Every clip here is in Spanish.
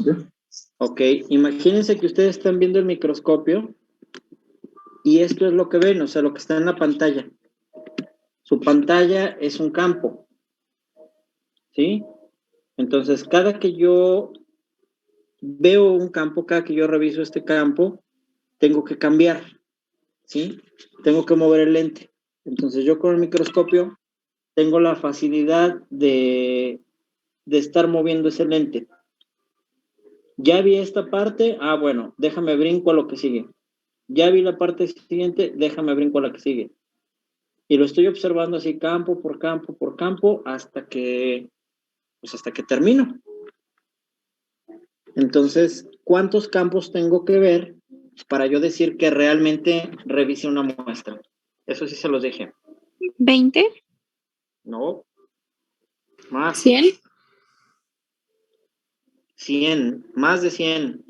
microscopio? Ok, imagínense que ustedes están viendo el microscopio y esto es lo que ven, o sea, lo que está en la pantalla. Su pantalla es un campo, ¿sí? Entonces, cada que yo veo un campo, cada que yo reviso este campo, tengo que cambiar, ¿sí? Tengo que mover el lente. Entonces, yo con el microscopio tengo la facilidad de estar moviendo ese lente. Ya vi esta parte, bueno, déjame brinco a lo que sigue. Ya vi la parte siguiente, déjame brinco a la que sigue. Y lo estoy observando así campo por campo por campo hasta que termino. Entonces, ¿cuántos campos tengo que ver para yo decir que realmente revise una muestra? Eso sí se los dije. 20. No, más. 100. 100, más de 100.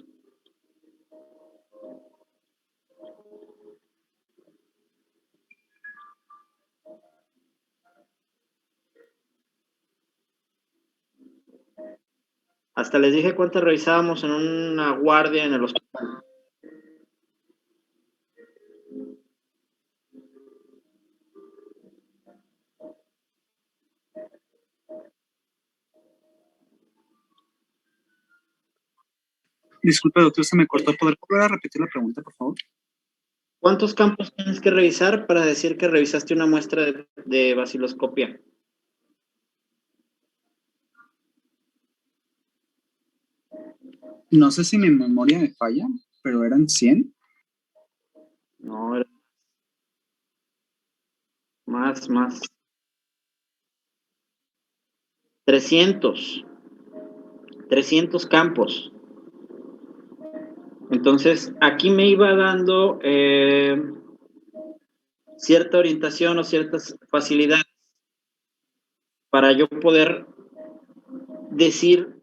Hasta les dije cuántas revisábamos en una guardia en el hospital. Disculpe, doctor, se me cortó. ¿Podría volver a repetir la pregunta, por favor? ¿Cuántos campos tienes que revisar para decir que revisaste una muestra de baciloscopia? No sé si mi memoria me falla, pero eran 100. No, más. 300 campos. Entonces, aquí me iba dando cierta orientación o ciertas facilidades para yo poder decir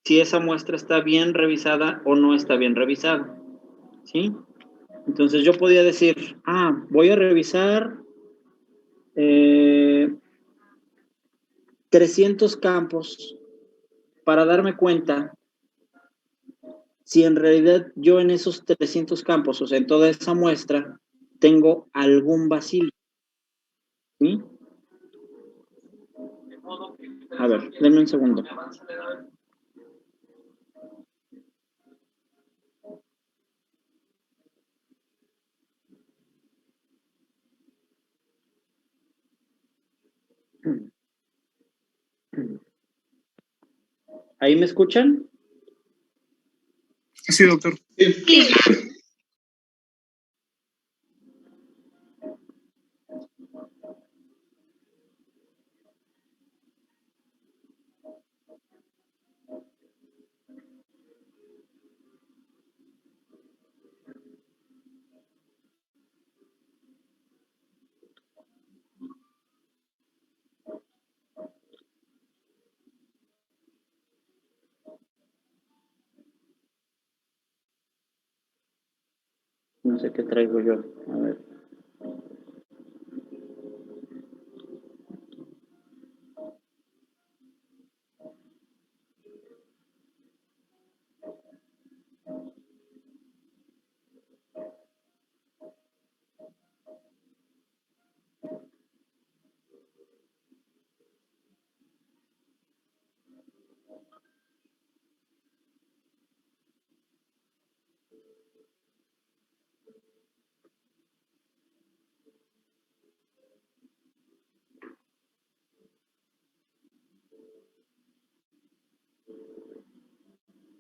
si esa muestra está bien revisada o no está bien revisada, ¿sí? Entonces yo podía decir, voy a revisar 300 campos para darme cuenta si en realidad yo en esos 300 campos, o sea, en toda esa muestra, tengo algún bacilo, ¿sí? A ver, denme un segundo. ¿Ahí me escuchan? Sí, doctor. Sí. No sé qué traigo yo. A ver.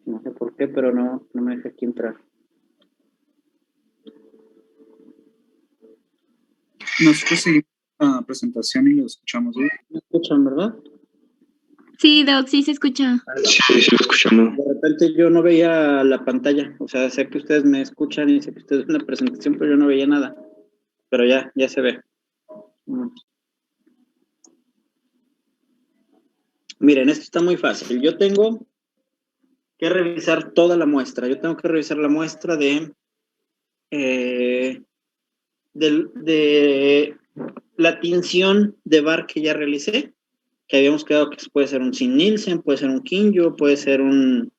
No sé por qué, pero no me deja aquí entrar. Nosotros seguimos la presentación y lo escuchamos. ¿Sí? ¿Me escuchan, verdad? Sí, Doc, sí se escucha. Sí, lo escuchamos. De repente yo no veía la pantalla. O sea, sé que ustedes me escuchan y sé que ustedes ven la presentación, pero yo no veía nada. Pero ya se ve. Miren, esto está muy fácil. Yo tengo que revisar toda la muestra. Yo tengo que revisar la muestra de la tinción de bar que ya realicé, que habíamos quedado que puede ser un Sin Nielsen, puede ser un Kinjo, puede ser un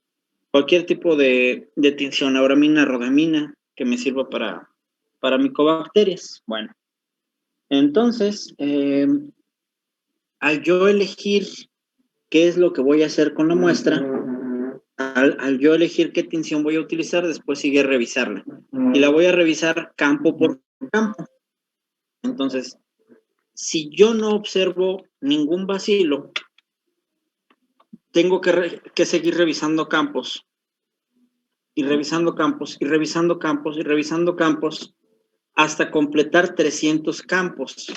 cualquier tipo de tinción, auramina, rodamina, que me sirva para micobacterias. Bueno, entonces, al yo elegir qué es lo que voy a hacer con la muestra, al yo elegir qué tinción voy a utilizar, después sigue revisarla. Y la voy a revisar campo por campo. Entonces, si yo no observo ningún bacilo, tengo que seguir revisando campos, y revisando campos, y revisando campos, y revisando campos, hasta completar 300 campos.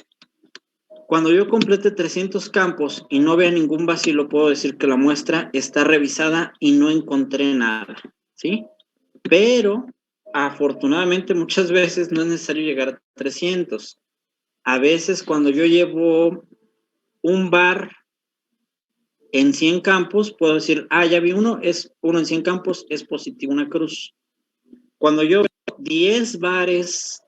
Cuando yo complete 300 campos y no vea ningún bacilo, puedo decir que la muestra está revisada y no encontré nada, ¿sí? Pero, afortunadamente, muchas veces no es necesario llegar a 300. A veces, cuando yo llevo un bar en 100 campos, puedo decir, ya vi uno, es uno en 100 campos, es positivo una cruz. Cuando yo veo 10 bares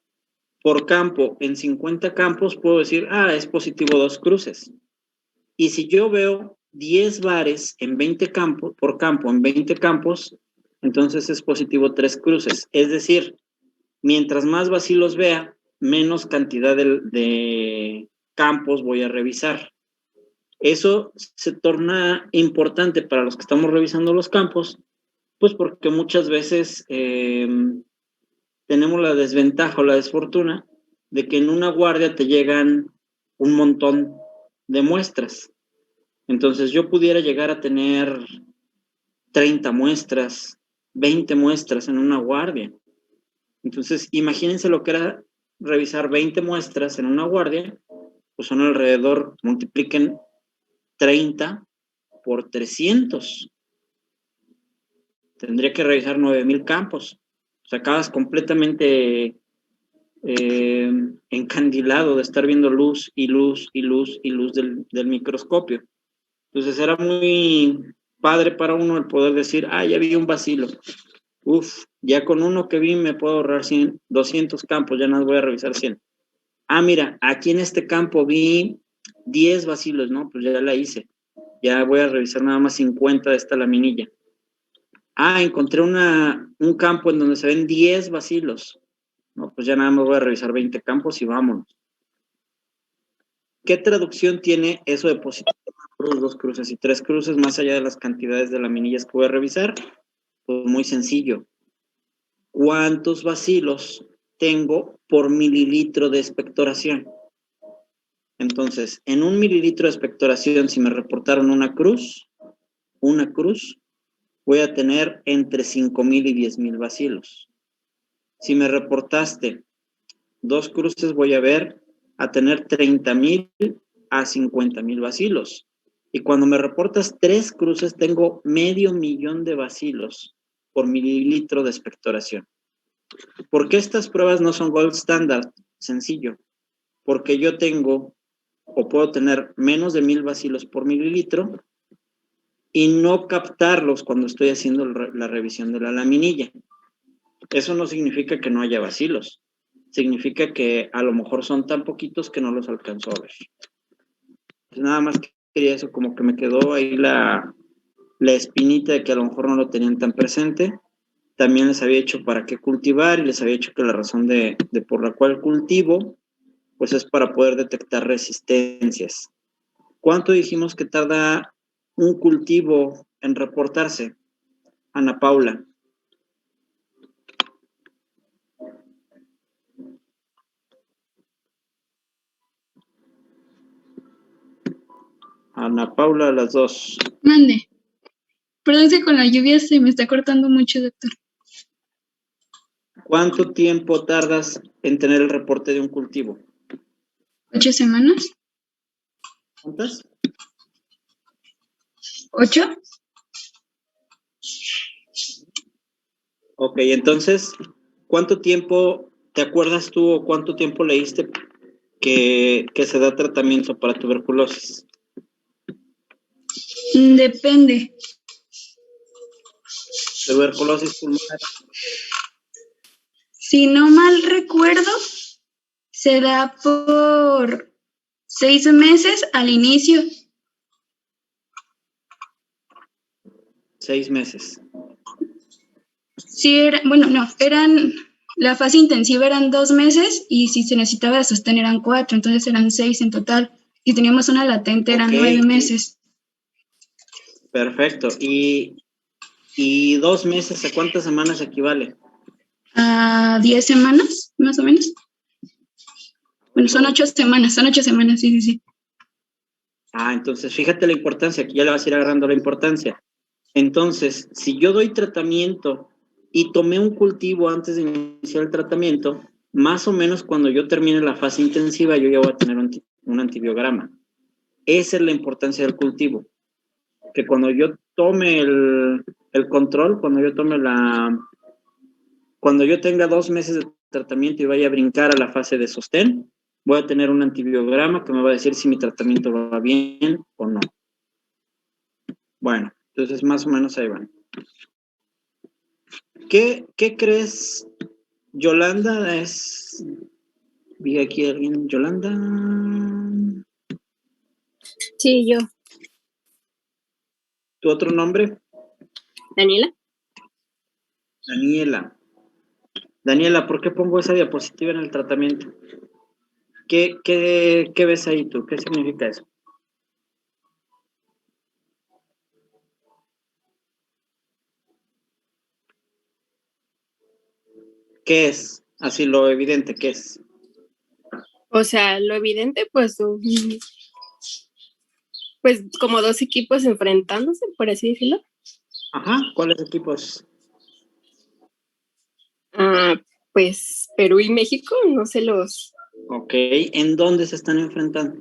por campo en 50 campos, puedo decir, es positivo 2 cruces. Y si yo veo 10 bares en 20 campos, por campo en 20 campos, entonces es positivo 3 cruces. Es decir, mientras más bacilos vea, menos cantidad de campos voy a revisar. Eso se torna importante para los que estamos revisando los campos, pues porque muchas veces tenemos la desventaja o la desfortuna de que en una guardia te llegan un montón de muestras. Entonces yo pudiera llegar a tener 30 muestras, 20 muestras en una guardia. Entonces imagínense lo que era revisar 20 muestras en una guardia, pues son alrededor, multipliquen 30 por 300. Tendría que revisar 9,000 campos. O sea, acabas completamente encandilado de estar viendo luz y luz y luz y luz del microscopio. Entonces era muy padre para uno el poder decir, ya vi un bacilo. Ya con uno que vi me puedo ahorrar 100, 200 campos, ya no voy a revisar 100. Mira, aquí en este campo vi 10 bacilos, ¿no? Pues ya la hice. Ya voy a revisar nada más 50 de esta laminilla. Encontré un campo en donde se ven 10 bacilos. No, pues ya nada más voy a revisar 20 campos y vámonos. ¿Qué traducción tiene eso de positivo, 2 cruces y 3 cruces más allá de las cantidades de laminillas que voy a revisar? Pues muy sencillo. ¿Cuántos bacilos tengo por mililitro de expectoración? Entonces, en 1 mililitro de expectoración, si me reportaron una cruz, voy a tener entre 5,000 y 10,000 bacilos. Si me reportaste 2 cruces, voy a tener 30,000 a 50,000 bacilos. Y cuando me reportas 3 cruces, tengo 500,000 de bacilos por mililitro de expectoración. ¿Por qué estas pruebas no son gold standard? Sencillo. Porque yo tengo o puedo tener menos de 1,000 bacilos por mililitro y no captarlos cuando estoy haciendo la revisión de la laminilla. Eso no significa que no haya bacilos. Significa que a lo mejor son tan poquitos que no los alcanzó a ver. Pues nada más quería eso, como que me quedó ahí la espinita de que a lo mejor no lo tenían tan presente. También les había hecho para qué cultivar y les había hecho que la razón de por la cual cultivo, pues es para poder detectar resistencias. ¿Cuánto dijimos que tarda un cultivo en reportarse, Ana Paula? Ana Paula, a las 2. Mande. Perdón que con la lluvia se me está cortando mucho, doctor. ¿Cuánto tiempo tardas en tener el reporte de un cultivo? 8 semanas. ¿Cuántas? 8. Ok, entonces, ¿cuánto tiempo te acuerdas tú o cuánto tiempo leíste que se da tratamiento para tuberculosis? Depende. Tuberculosis pulmonar. Si no mal recuerdo, se da por 6 meses al inicio. 6 meses. Sí, la fase intensiva eran 2 meses y si se necesitaba de sostén eran 4, entonces eran 6 en total. Si teníamos una latente eran Ok. 9 meses. Perfecto. ¿Y 2 meses a cuántas semanas equivale? A 10 semanas, más o menos. Bueno, son 8 semanas, sí, sí, sí. Ah, entonces fíjate la importancia, aquí ya le vas a ir agarrando la importancia. Entonces, si yo doy tratamiento y tomé un cultivo antes de iniciar el tratamiento, más o menos cuando yo termine la fase intensiva, yo ya voy a tener un antibiograma. Esa es la importancia del cultivo. Que cuando yo tome el control, cuando yo tenga 2 meses de tratamiento y vaya a brincar a la fase de sostén, voy a tener un antibiograma que me va a decir si mi tratamiento va bien o no. Bueno, entonces más o menos ahí van. ¿Qué crees, Yolanda? Vi aquí a alguien, Yolanda. Sí, yo. ¿Tu otro nombre? Daniela. Daniela. Daniela, ¿por qué pongo esa diapositiva en el tratamiento? ¿Qué ves ahí tú? ¿Qué significa eso? ¿Qué es? Así lo evidente, ¿qué es? O sea, lo evidente, pues como dos equipos enfrentándose, por así decirlo. Ajá, ¿cuáles equipos? Ah, pues Perú y México, no sé Ok, ¿en dónde se están enfrentando?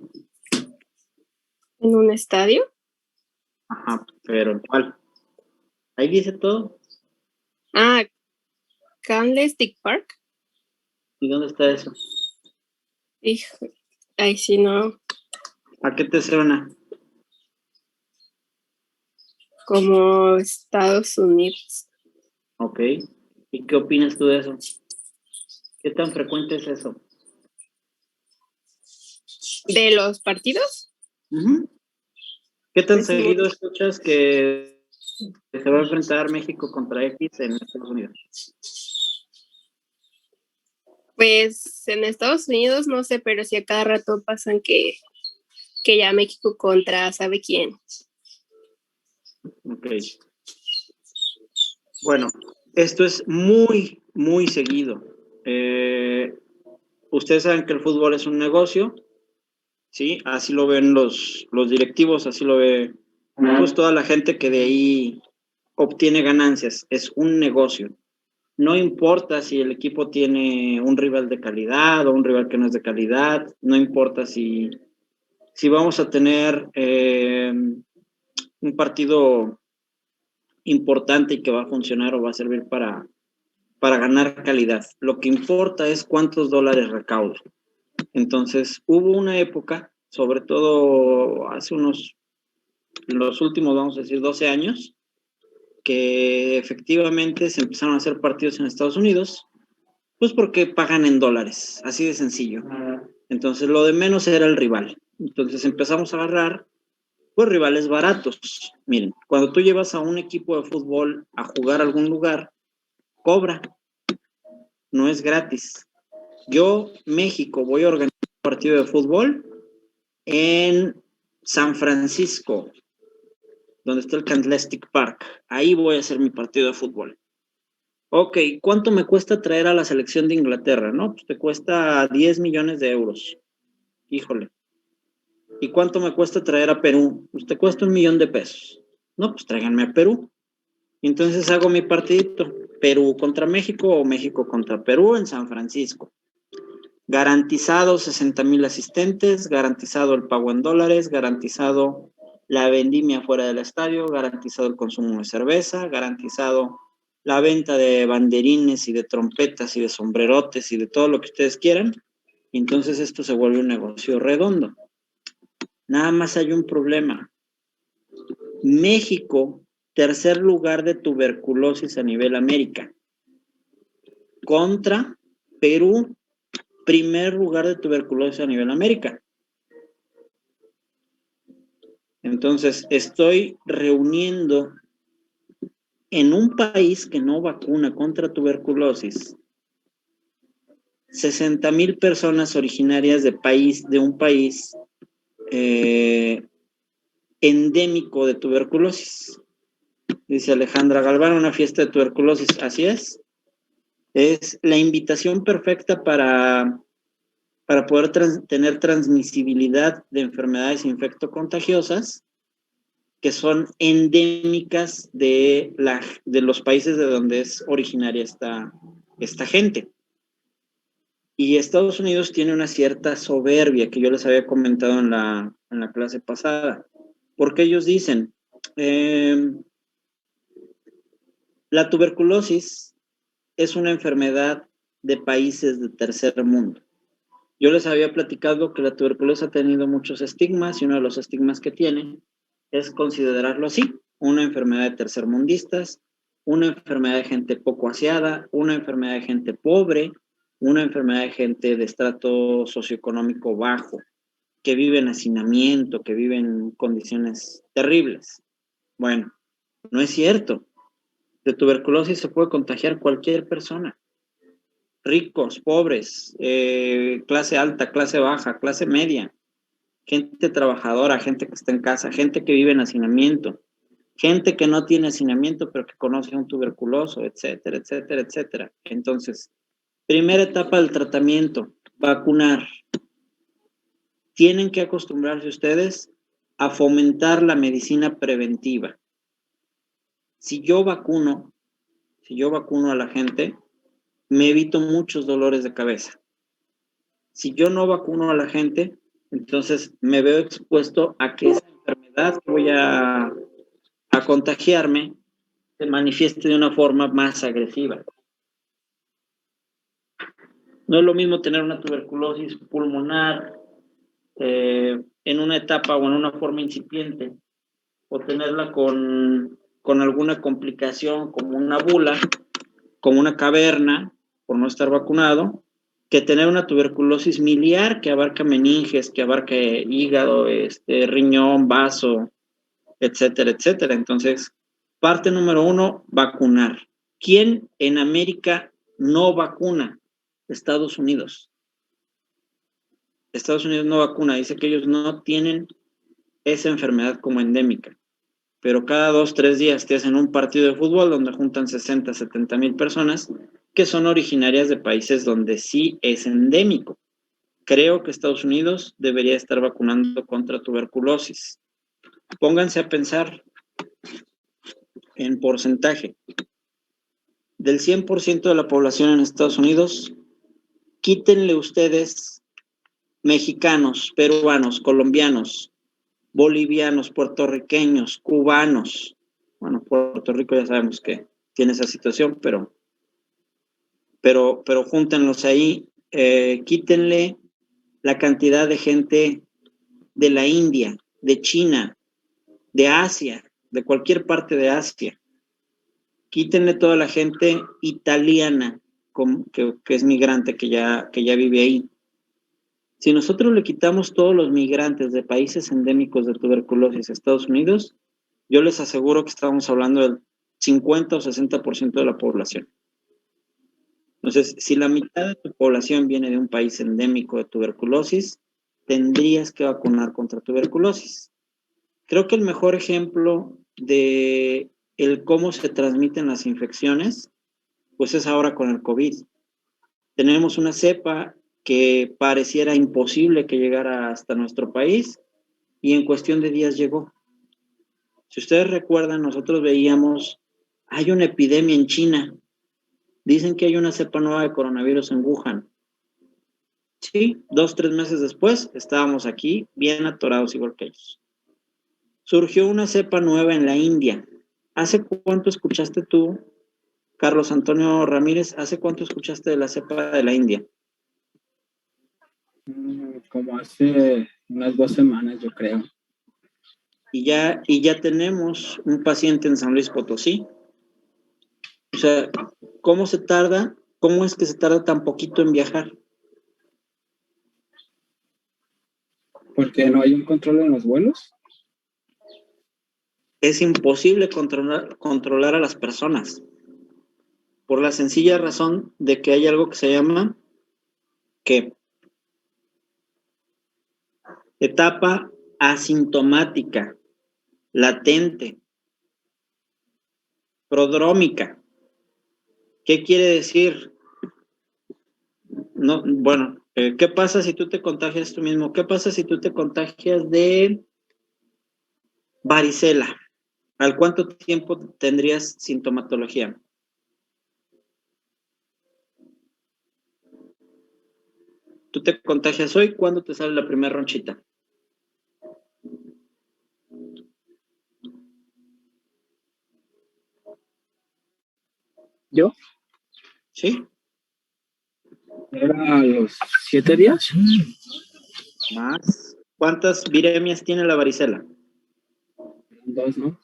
en un estadio. Ajá, pero ¿en cuál? Ahí dice todo. Ah, Candlestick Park. ¿Y dónde está eso? Hijo, ay, sí, no, ¿A qué te suena? como Estados Unidos. Ok, ¿y qué opinas tú de eso? ¿Qué tan frecuente es eso? ¿De los partidos? Ujú. ¿Qué tan Pues seguido escuchas que se va a enfrentar México contra X en Estados Unidos? Pues en Estados Unidos no sé, pero sí a cada rato pasan que ya México contra sabe quién. Ok. Bueno, esto es muy, muy seguido. Ustedes saben que el fútbol es un negocio, ¿sí? Así lo ven los directivos, así lo ve pues toda la gente que de ahí obtiene ganancias. Es un negocio. No importa si el equipo tiene un rival de calidad o un rival que no es de calidad, no importa si vamos a tener un partido importante y que va a funcionar o va a servir para ganar calidad. Lo que importa es cuántos dólares recaudo. Entonces, hubo una época, sobre todo hace los últimos, vamos a decir, 12 años, que efectivamente se empezaron a hacer partidos en Estados Unidos, pues porque pagan en dólares, así de sencillo. Entonces, lo de menos era el rival. Entonces, empezamos a agarrar, pues, rivales baratos. Miren, cuando tú llevas a un equipo de fútbol a jugar a algún lugar, cobra, no es gratis. Yo, México, voy a organizar un partido de fútbol en San Francisco, donde está el Candlestick Park. Ahí voy a hacer mi partido de fútbol. Ok, ¿cuánto me cuesta traer a la selección de Inglaterra? No, pues te cuesta 10 millones de euros. Híjole. ¿Y cuánto me cuesta traer a Perú? Pues te cuesta 1 millón de pesos. No, pues tráiganme a Perú. Entonces hago mi partidito. Perú contra México o México contra Perú en San Francisco. Garantizado 60,000 asistentes, garantizado el pago en dólares, garantizado la vendimia fuera del estadio, garantizado el consumo de cerveza, garantizado la venta de banderines y de trompetas y de sombrerotes y de todo lo que ustedes quieran. Entonces esto se vuelve un negocio redondo. Nada más hay un problema. México, tercer lugar de tuberculosis a nivel América, contra Perú, primer lugar de tuberculosis a nivel América. Entonces, estoy reuniendo en un país que no vacuna contra tuberculosis, 60,000 personas originarias de un país endémico de tuberculosis. Dice Alejandra Galván, una fiesta de tuberculosis, así es. Es la invitación perfecta para poder tener transmisibilidad de enfermedades infectocontagiosas que son endémicas de los países de donde es originaria esta gente. Y Estados Unidos tiene una cierta soberbia que yo les había comentado en la clase pasada, porque ellos dicen, la tuberculosis es una enfermedad de países de tercer mundo. Yo les había platicado que la tuberculosis ha tenido muchos estigmas y uno de los estigmas que tiene es considerarlo así, una enfermedad de tercermundistas, una enfermedad de gente poco aseada, una enfermedad de gente pobre, una enfermedad de gente de estrato socioeconómico bajo, que vive en hacinamiento, que vive en condiciones terribles. Bueno, no es cierto. De tuberculosis se puede contagiar cualquier persona. Ricos, pobres, clase alta, clase baja, clase media, gente trabajadora, gente que está en casa, gente que vive en hacinamiento, gente que no tiene hacinamiento pero que conoce a un tuberculoso, etcétera, etcétera, etcétera. Entonces, primera etapa del tratamiento, vacunar. Tienen que acostumbrarse ustedes a fomentar la medicina preventiva. Si yo vacuno a la gente, me evito muchos dolores de cabeza. Si yo no vacuno a la gente, entonces me veo expuesto a que esa enfermedad que voy a contagiarme se manifieste de una forma más agresiva. No es lo mismo tener una tuberculosis pulmonar en una etapa o en una forma incipiente, o tenerla con alguna complicación como una bula, como una caverna, por no estar vacunado, que tener una tuberculosis miliar que abarca meninges, que abarca hígado, riñón, vaso, etcétera, etcétera. Entonces, parte número 1, vacunar. ¿Quién en América no vacuna? Estados Unidos. Estados Unidos no vacuna, dice que ellos no tienen esa enfermedad como endémica, pero cada 2-3 días te hacen un partido de fútbol donde juntan 60,000-70,000 personas que son originarias de países donde sí es endémico. Creo que Estados Unidos debería estar vacunando contra tuberculosis. Pónganse a pensar en porcentaje. Del 100% de la población en Estados Unidos, quítenle ustedes mexicanos, peruanos, colombianos, bolivianos, puertorriqueños, cubanos. Bueno, Puerto Rico ya sabemos que tiene esa situación, pero júntenlos ahí, quítenle la cantidad de gente de la India, de China, de Asia, de cualquier parte de Asia. Quítenle toda la gente italiana que es migrante, que ya vive ahí. Si nosotros le quitamos todos los migrantes de países endémicos de tuberculosis a Estados Unidos, yo les aseguro que estamos hablando del 50 o 60% de la población. Entonces, si la mitad de tu población viene de un país endémico de tuberculosis, tendrías que vacunar contra tuberculosis. Creo que el mejor ejemplo de cómo se transmiten las infecciones, pues es ahora con el COVID. Tenemos una cepa que pareciera imposible que llegara hasta nuestro país y en cuestión de días llegó. Si ustedes recuerdan, nosotros veíamos, hay una epidemia en China. Dicen que hay una cepa nueva de coronavirus en Wuhan. Sí, 2-3 meses después estábamos aquí bien atorados igual que ellos. Surgió una cepa nueva en la India. ¿Hace cuánto escuchaste tú, Carlos Antonio Ramírez, hace cuánto escuchaste de la cepa de la India? Como hace unas 2 semanas, yo creo. Y ya tenemos un paciente en San Luis Potosí. O sea, ¿cómo es que se tarda tan poquito en viajar? ¿Porque no hay un control en los vuelos? es imposible controlar a las personas, por la sencilla razón de que hay algo que se llama ¿qué? Etapa asintomática, latente, prodrómica. ¿Qué quiere decir? No, bueno, ¿qué pasa si tú te contagias tú mismo? ¿Qué pasa si tú te contagias de varicela? ¿Al cuánto tiempo tendrías sintomatología? Tú te contagias hoy, ¿cuándo te sale la primera ronchita? ¿Yo? ¿Sí? Era a los 7 días. Más. ¿Cuántas viremias tiene la varicela? 2, ¿no?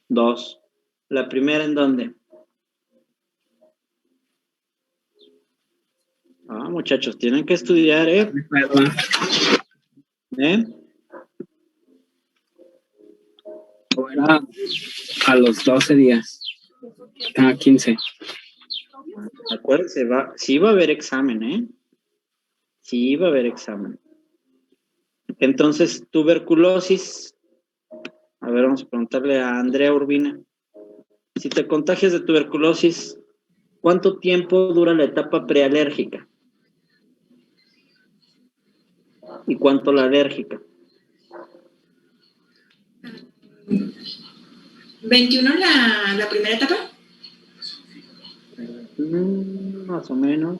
2. ¿La primera en dónde? Ah, muchachos, tienen que estudiar, ¿eh? ¿Eh? O era a los 12 días. Cada 15. Acuérdense, sí va a haber examen, ¿eh? Sí va a haber examen. Entonces, tuberculosis. A ver, vamos a preguntarle a Andrea Urbina. Si te contagias de tuberculosis, ¿cuánto tiempo dura la etapa prealérgica? ¿Y cuánto la alérgica? 21 la primera etapa. Más o menos.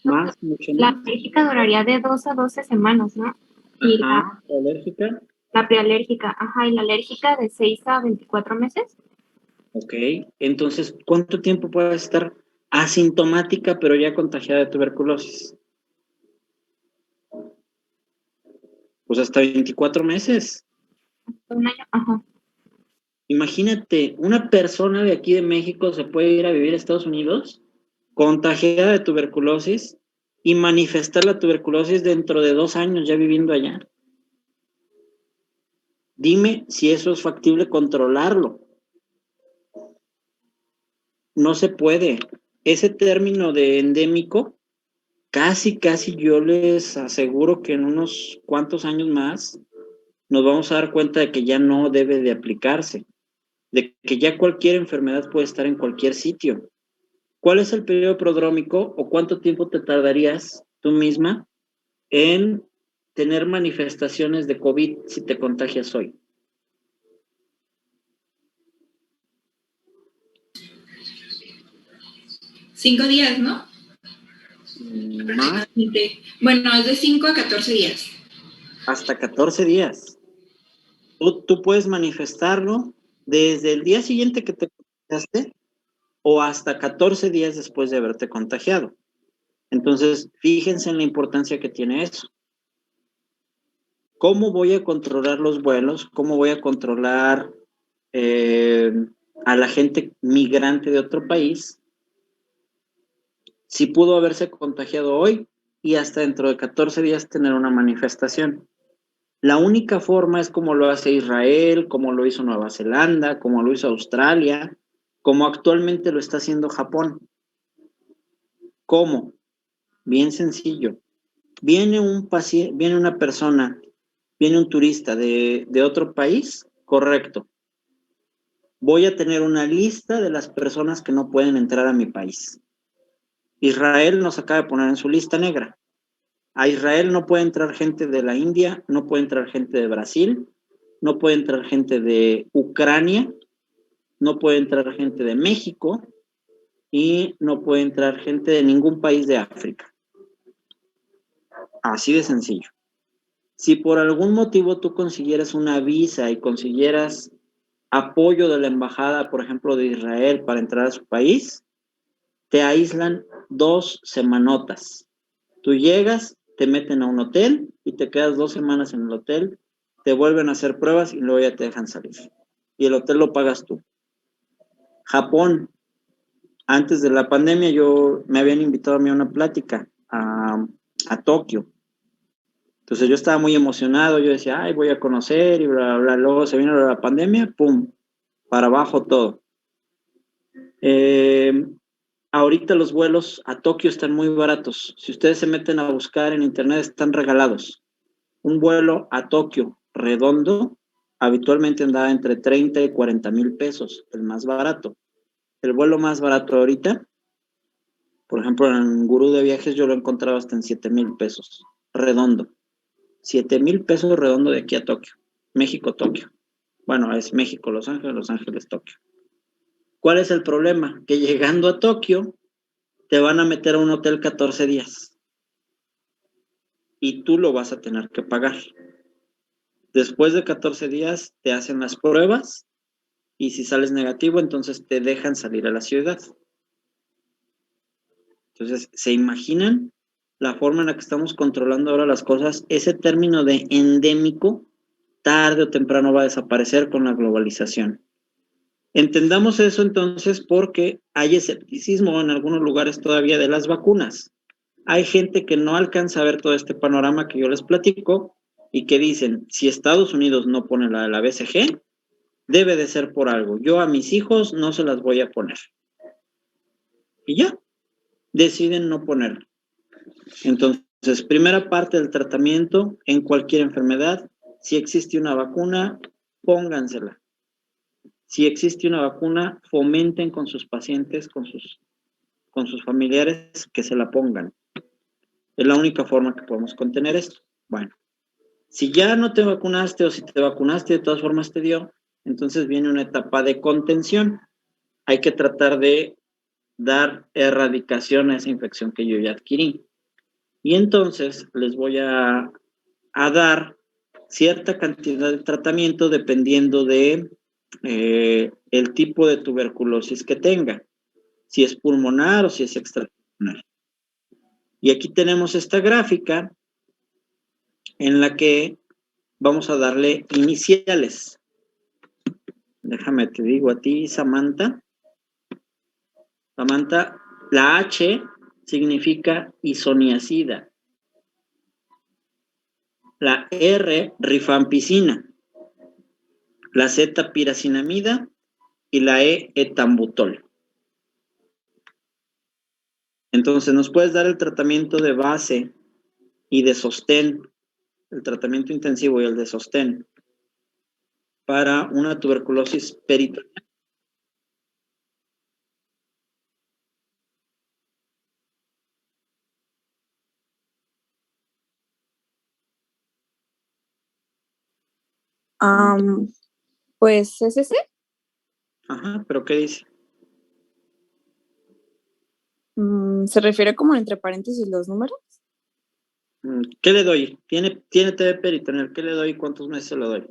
Más, mucho La más. alérgica duraría de 2 a 12 semanas, ¿no? Y Ajá, la alérgica. la prealérgica, ajá, y la alérgica de 6 a 24 meses. Ok, entonces, ¿cuánto tiempo puedes estar asintomática pero ya contagiada de tuberculosis? Pues hasta 24 meses. Un año, ajá. Imagínate, una persona de aquí de México se puede ir a vivir a Estados Unidos contagiada de tuberculosis y manifestar la tuberculosis dentro de 2 años ya viviendo allá. Dime si eso es factible controlarlo. No se puede. Ese término de endémico, casi yo les aseguro que en unos cuantos años más nos vamos a dar cuenta de que ya no debe de aplicarse, de que ya cualquier enfermedad puede estar en cualquier sitio. ¿Cuál es el periodo prodrómico o cuánto tiempo te tardarías tú misma en tener manifestaciones de COVID si te contagias hoy? Cinco días, ¿no? Más, Bueno, es de 5 a 14 días. hasta 14 días. Tú puedes manifestarlo desde el día siguiente que te contagiaste o hasta 14 días después de haberte contagiado. Entonces, fíjense en la importancia que tiene eso. ¿Cómo voy a controlar los vuelos? ¿Cómo voy a controlar a la gente migrante de otro país? Si pudo haberse contagiado hoy y hasta dentro de 14 días tener una manifestación. La única forma es como lo hace Israel, como lo hizo Nueva Zelanda, como lo hizo Australia, como actualmente lo está haciendo Japón. ¿Cómo? Bien sencillo. Viene un paciente, viene una persona, viene un turista de otro país, correcto. Voy a tener una lista de las personas que no pueden entrar a mi país. Israel nos acaba de poner en su lista negra. A Israel no puede entrar gente de la India, no puede entrar gente de Brasil, no puede entrar gente de Ucrania, no puede entrar gente de México y no puede entrar gente de ningún país de África. Así de sencillo. Si por algún motivo tú consiguieras una visa y consiguieras apoyo de la embajada, por ejemplo, de Israel para entrar a su país, te aíslan 2 semanotas. Tú llegas, te meten a un hotel y te quedas 2 semanas en el hotel, te vuelven a hacer pruebas y luego ya te dejan salir. Y el hotel lo pagas tú. Japón, antes de la pandemia me habían invitado a mí a una plática a Tokio. Entonces yo estaba muy emocionado, yo decía, ay, voy a conocer y bla, bla, bla. Luego se vino la pandemia, pum, para abajo todo. Ahorita los vuelos a Tokio están muy baratos. Si ustedes se meten a buscar en internet, están regalados. Un vuelo a Tokio redondo habitualmente andaba entre 30 y 40 mil pesos, el más barato. El vuelo más barato ahorita, por ejemplo, en Gurú de Viajes yo lo he encontrado hasta en 7 mil pesos, redondo. 7 mil pesos redondo de aquí a Tokio. México, Tokio. Bueno, es México, Los Ángeles, Tokio. ¿Cuál es el problema? Que llegando a Tokio, te van a meter a un hotel 14 días. Y tú lo vas a tener que pagar. Después de 14 días, te hacen las pruebas. Y si sales negativo, entonces te dejan salir a la ciudad. Entonces, ¿se imaginan la forma en la que estamos controlando ahora las cosas? Ese término de endémico, tarde o temprano va a desaparecer con la globalización. Entendamos eso entonces porque hay escepticismo en algunos lugares todavía de las vacunas. Hay gente que no alcanza a ver todo este panorama que yo les platico y que dicen, si Estados Unidos no pone la de la BCG, debe de ser por algo. Yo a mis hijos no se las voy a poner. Y ya, deciden no ponerla. Entonces, primera parte del tratamiento en cualquier enfermedad, si existe una vacuna, póngansela. Si existe una vacuna, fomenten con sus pacientes, con sus familiares que se la pongan. Es la única forma que podemos contener esto. Bueno, si ya no te vacunaste o si te vacunaste de todas formas te dio, entonces viene una etapa de contención. Hay que tratar de dar erradicación a esa infección que yo ya adquirí. Y entonces les voy a dar cierta cantidad de tratamiento dependiendo de el tipo de tuberculosis que tenga, si es pulmonar o si es extrapulmonar. Y aquí tenemos esta gráfica en la que vamos a darle iniciales. Déjame te digo a ti, Samantha. Samantha, la H significa isoniazida. La R, rifampicina. La Z, piracinamida. Y la E, etambutol. Entonces, ¿nos puedes dar el tratamiento de base y de sostén, el tratamiento intensivo y el de sostén para una tuberculosis peritoneal? Pues es ese. Ajá, ¿pero qué dice? ¿Se refiere como entre paréntesis los números? ¿Qué le doy? Tiene TB peritoneal. ¿Qué le doy y cuántos meses se lo doy?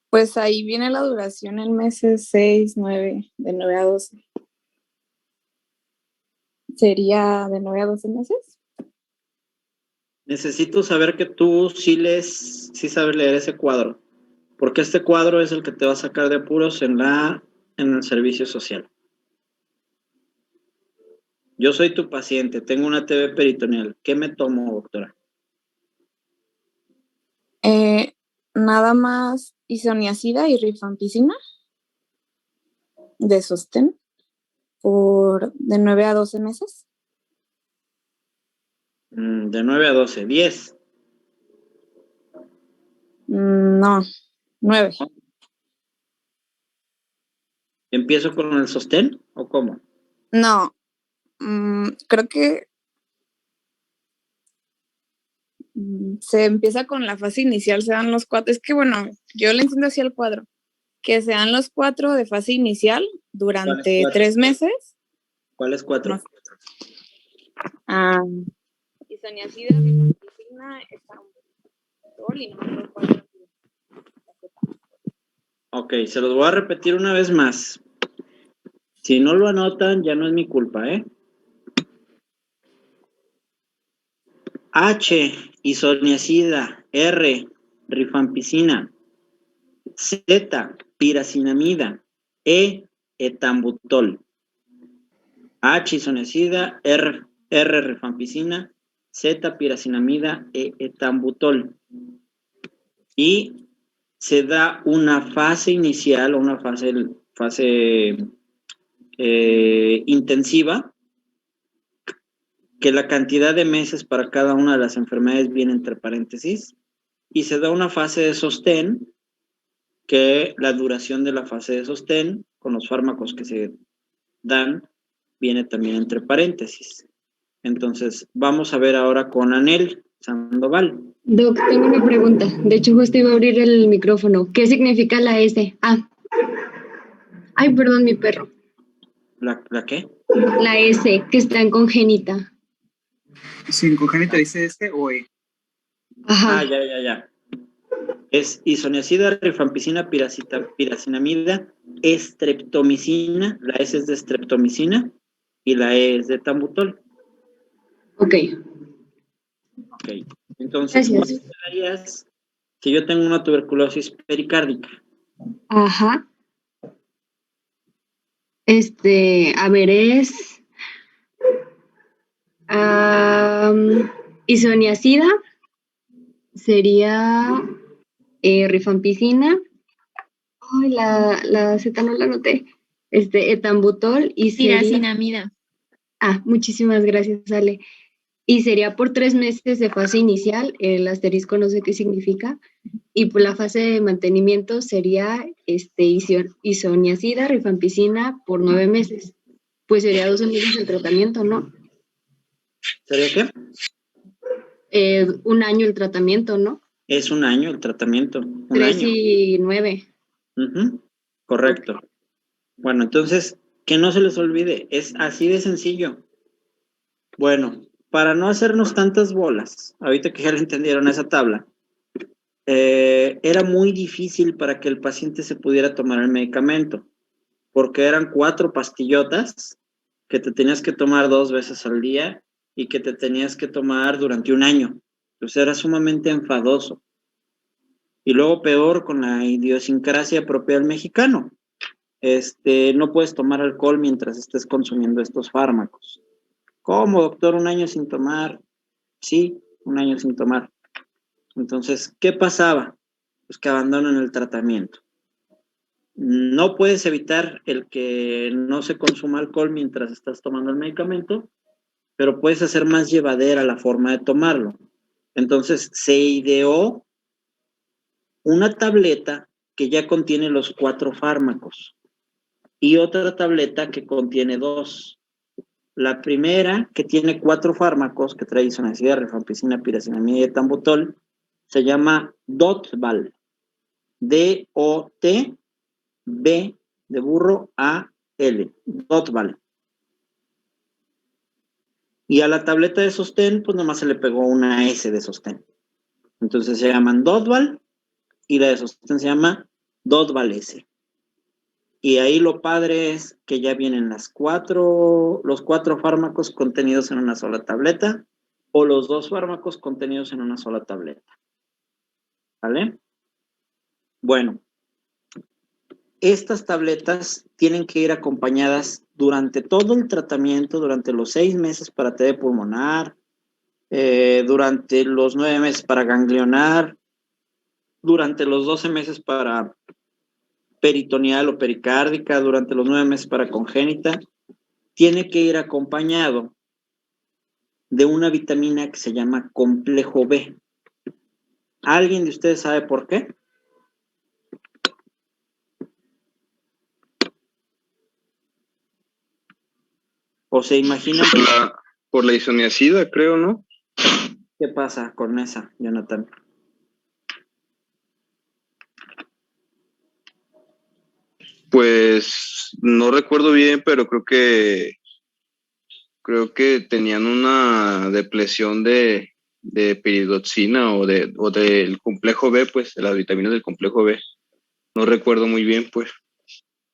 Pues ahí viene la duración en meses 6, 9, de 9 a 12. ¿Sería de 9 a 12 meses? Necesito saber que tú sí sabes leer ese cuadro, porque este cuadro es el que te va a sacar de apuros en el servicio social. Yo soy tu paciente, tengo una TB peritoneal. ¿Qué me tomo, doctora? Nada más isoniazida y rifampicina de sostén por de 9 a 12 meses. De 9 a 12, 10. No, 9. ¿Empiezo con el sostén o cómo? No, creo que se empieza con la fase inicial, se dan los 4. Es que bueno, yo le entiendo así al cuadro. Que sean los 4 de fase inicial durante 3 meses. ¿Cuáles 4? Isoniazida, rifampicina, etambutol y no 4. Ok, se los voy a repetir una vez más. Si no lo anotan, ya no es mi culpa, ¿eh? H, isoniazida. R, rifampicina. Z, piracinamida. E, etambutol. H, isoniazida, R, rifampicina, Z, piracinamida, E, etambutol. Y se da una fase inicial o una fase intensiva, que la cantidad de meses para cada una de las enfermedades viene entre paréntesis, y se da una fase de sostén, que la duración de la fase de sostén con los fármacos que se dan viene también entre paréntesis. Entonces, vamos a ver ahora con Anel Sandoval. Doc, tengo una pregunta. De hecho, justo iba a abrir el micrófono. ¿Qué significa la S? Ay, perdón, mi perro. ¿La qué? La S, que está en congénita. Si en congénita dice S o E. Ajá. Ya. Es isoniazida, rifampicina, piracinamida, streptomicina. La S es de streptomicina y la E es de etambutol. Ok. Entonces, Gracias. ¿cuánto darías si yo tengo una tuberculosis pericárdica? Ajá. A ver, es isoniazida, sería rifampicina. Ay, la Z no la anoté. Etambutol y sería... Piracinamida. Muchísimas gracias, Ale. Y sería por 3 meses de fase inicial, el asterisco no sé qué significa, y por la fase de mantenimiento sería isoniazida, rifampicina por 9 meses. Pues sería 12 meses el tratamiento, ¿no? ¿Sería qué? 1 año el tratamiento, ¿no? Es 1 año el tratamiento. 3 y 9. Correcto. Bueno, entonces, que no se les olvide, es así de sencillo. Bueno, para no hacernos tantas bolas, ahorita que ya le entendieron esa tabla, era muy difícil para que el paciente se pudiera tomar el medicamento, porque eran 4 pastillotas que te tenías que tomar 2 veces al día y que te tenías que tomar durante 1 año. Entonces era sumamente enfadoso. Y luego peor con la idiosincrasia propia del mexicano. No puedes tomar alcohol mientras estés consumiendo estos fármacos. ¿Cómo, doctor? 1 año sin tomar. Sí, 1 año sin tomar. Entonces, ¿qué pasaba? Pues que abandonan el tratamiento. No puedes evitar el que no se consuma alcohol mientras estás tomando el medicamento, pero puedes hacer más llevadera la forma de tomarlo. Entonces, se ideó una tableta que ya contiene los 4 fármacos y otra tableta que contiene 2. La primera, que tiene 4 fármacos, que trae isoniazida, rifampicina, piracinamida y etambutol, se llama Dotval. D-O-T-B de burro A-L. Dotval. Y a la tableta de sostén, pues nomás se le pegó una S de sostén. Entonces se llaman Dotval y la de sostén se llama Dotval S. Y ahí lo padre es que ya vienen los 4 fármacos contenidos en una sola tableta o los 2 fármacos contenidos en una sola tableta. ¿Vale? Bueno, estas tabletas tienen que ir acompañadas durante todo el tratamiento, durante los 6 meses para TB pulmonar, durante los 9 meses para ganglionar, durante los 12 meses para peritoneal o pericárdica, durante los 9 meses para congénita, tiene que ir acompañado de una vitamina que se llama complejo B. ¿Alguien de ustedes sabe por qué? ¿O se imaginan? Por la isoniazida, creo, ¿no? ¿Qué pasa con esa, Jonathan? Pues no recuerdo bien, pero creo que tenían una depresión de piridoxina o del complejo B, pues, de las vitaminas del complejo B. No recuerdo muy bien, pues.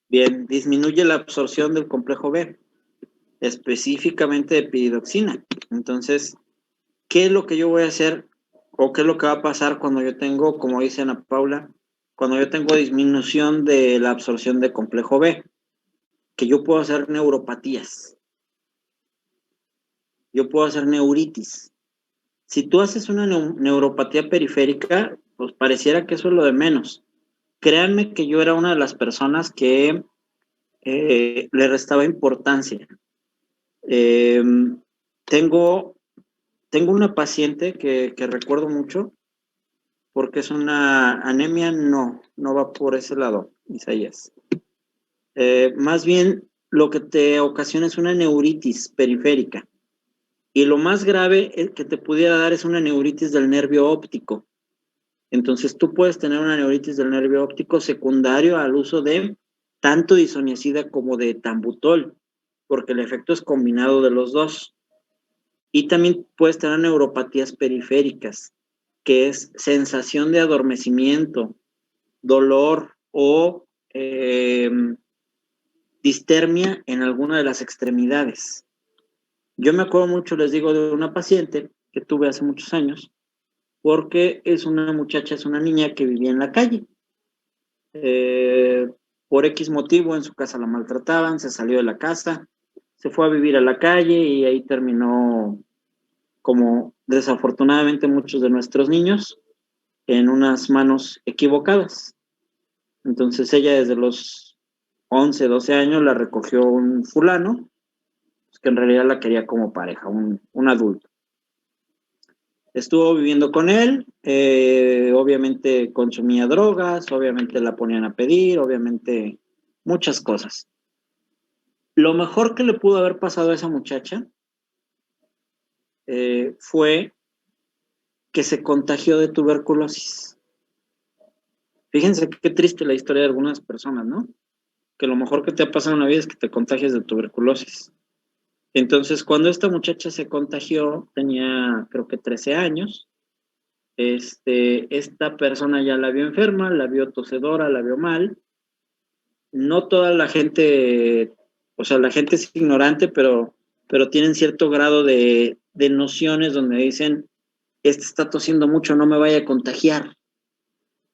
Bien, disminuye la absorción del complejo B, específicamente de piridoxina. Entonces, ¿qué es lo que yo voy a hacer o qué es lo que va a pasar cuando yo tengo, como dice Ana Paula, cuando yo tengo disminución de la absorción de complejo B? Que yo puedo hacer neuropatías. yo puedo hacer neuritis. Si tú haces una neuropatía periférica, pues pareciera que eso es lo de menos. Créanme que yo era una de las personas que le restaba importancia. Tengo una paciente que recuerdo mucho, porque es una anemia, no va por ese lado, Isaías. Más bien, lo que te ocasiona es una neuritis periférica. Y lo más grave que te pudiera dar es una neuritis del nervio óptico. Entonces, tú puedes tener una neuritis del nervio óptico secundario al uso de tanto de isoniazida como de tambutol, porque el efecto es combinado de los dos. Y también puedes tener neuropatías periféricas, que es sensación de adormecimiento, dolor o distermia en alguna de las extremidades. Yo me acuerdo mucho, les digo, de una paciente que tuve hace muchos años, porque es una niña que vivía en la calle. Por X motivo en su casa la maltrataban, se salió de la casa, se fue a vivir a la calle y ahí terminó, como desafortunadamente muchos de nuestros niños, en unas manos equivocadas. Entonces ella desde los 11, 12 años la recogió un fulano, pues, que en realidad la quería como pareja, un adulto. Estuvo viviendo con él, obviamente consumía drogas, obviamente la ponían a pedir, obviamente muchas cosas. Lo mejor que le pudo haber pasado a esa muchacha fue que se contagió de tuberculosis. Fíjense qué triste la historia de algunas personas, ¿no? Que lo mejor que te ha pasado en la vida es que te contagies de tuberculosis. Entonces, cuando esta muchacha se contagió, tenía creo que 13 años, esta persona ya la vio enferma, la vio tosedora, la vio mal. No toda la gente, o sea, la gente es ignorante, pero tienen cierto grado de nociones donde dicen, está tosiendo mucho, no me vaya a contagiar.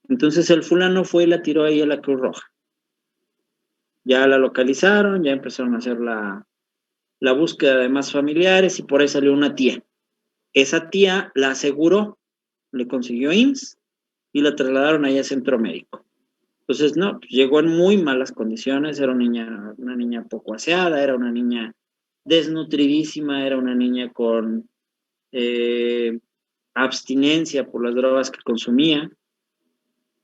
Entonces el fulano fue y la tiró ahí a la Cruz Roja. Ya la localizaron, ya empezaron a hacer la búsqueda de más familiares y por ahí salió una tía. Esa tía la aseguró, le consiguió IMSS y la trasladaron ahí a centro médico. Entonces, no, pues llegó en muy malas condiciones, era una niña poco aseada, era una niña desnutridísima, era una niña con abstinencia por las drogas que consumía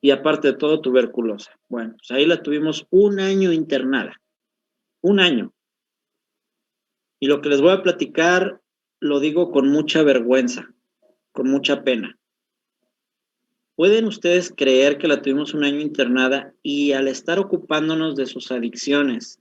y aparte de todo tuberculosa. Bueno, pues ahí la tuvimos 1 año internada, 1 año. Y lo que les voy a platicar lo digo con mucha vergüenza, con mucha pena. ¿Pueden ustedes creer que la tuvimos 1 año internada y al estar ocupándonos de sus adicciones,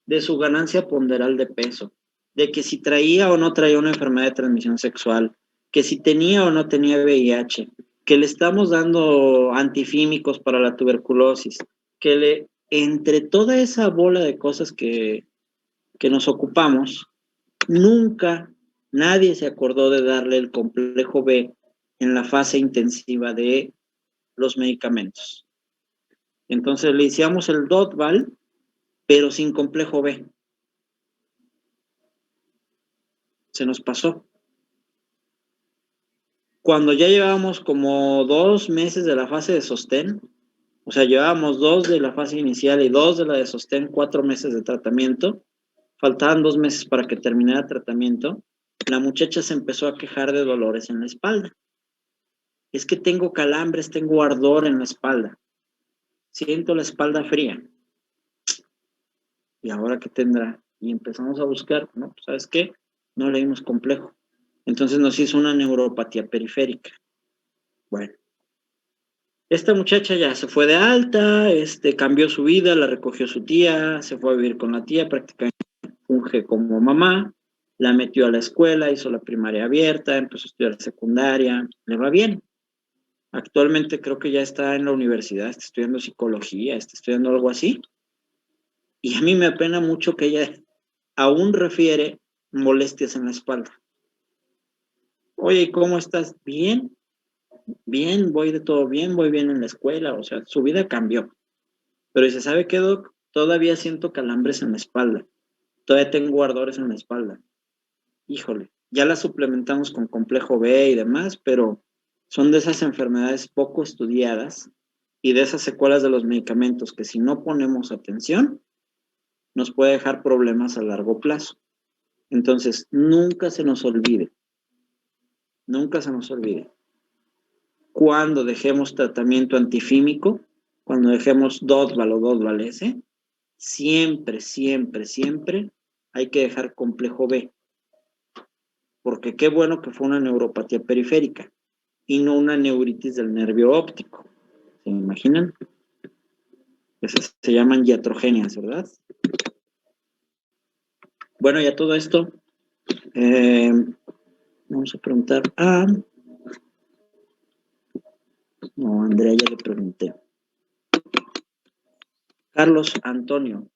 de su ganancia ponderal de peso, de que si traía o no traía una enfermedad de transmisión sexual, que si tenía o no tenía VIH, que le estamos dando antifímicos para la tuberculosis, que entre toda esa bola de cosas que nos ocupamos, nunca nadie se acordó de darle el complejo B en la fase intensiva de los medicamentos? Entonces le hicimos el Dotval, pero sin complejo B. Se nos pasó. Cuando ya llevábamos como 2 meses de la fase de sostén, o sea, llevábamos 2 de la fase inicial y 2 de la de sostén, 4 meses de tratamiento, faltaban 2 meses para que terminara el tratamiento, la muchacha se empezó a quejar de dolores en la espalda. Es que tengo calambres, tengo ardor en la espalda. Siento la espalda fría. ¿Y ahora qué tendrá? Y empezamos a buscar, ¿no? ¿Sabes qué? No le dimos complejo. Entonces nos hizo una neuropatía periférica. Bueno. Esta muchacha ya se fue de alta, cambió su vida, la recogió su tía, se fue a vivir con la tía, prácticamente funge como mamá, la metió a la escuela, hizo la primaria abierta, empezó a estudiar secundaria, le va bien. Actualmente creo que ya está en la universidad, está estudiando psicología, está estudiando algo así. Y a mí me apena mucho que ella aún refiere molestias en la espalda. Oye, ¿cómo estás? Bien, bien, voy de todo bien, voy bien en la escuela, o sea, su vida cambió. Pero dice, ¿sabe qué, doc? Todavía siento calambres en la espalda, todavía tengo ardores en la espalda. Híjole, ya la suplementamos con complejo B y demás, pero son de esas enfermedades poco estudiadas y de esas secuelas de los medicamentos que si no ponemos atención, nos puede dejar problemas a largo plazo. Entonces, nunca se nos olvide, cuando dejemos tratamiento antifímico, cuando dejemos Dotval o Dotval-S, siempre hay que dejar complejo B. Porque qué bueno que fue una neuropatía periférica y no una neuritis del nervio óptico. ¿Se imaginan? Esas se llaman iatrogenias, ¿verdad? Bueno, y a todo esto, vamos a preguntar a... No, Andrea, ya le pregunté. Carlos Antonio,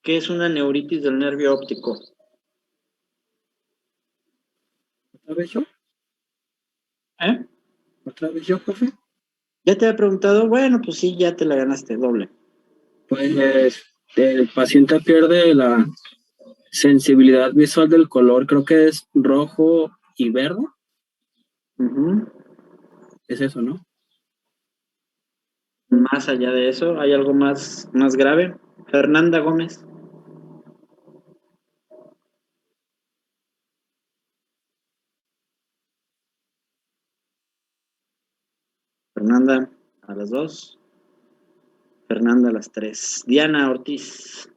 ¿qué es una neuritis del nervio óptico? ¿Otra vez yo? ¿Eh? ¿Otra vez yo, profe? ¿Ya te había preguntado? Bueno, pues sí, ya te la ganaste doble. Pues el paciente pierde la sensibilidad visual del color, creo que es rojo y verde. Uh-huh. Es eso, ¿no? Más allá de eso, ¿hay algo más grave? Fernanda Gómez. Fernanda a las 2. Fernanda a las 3. Diana Ortiz.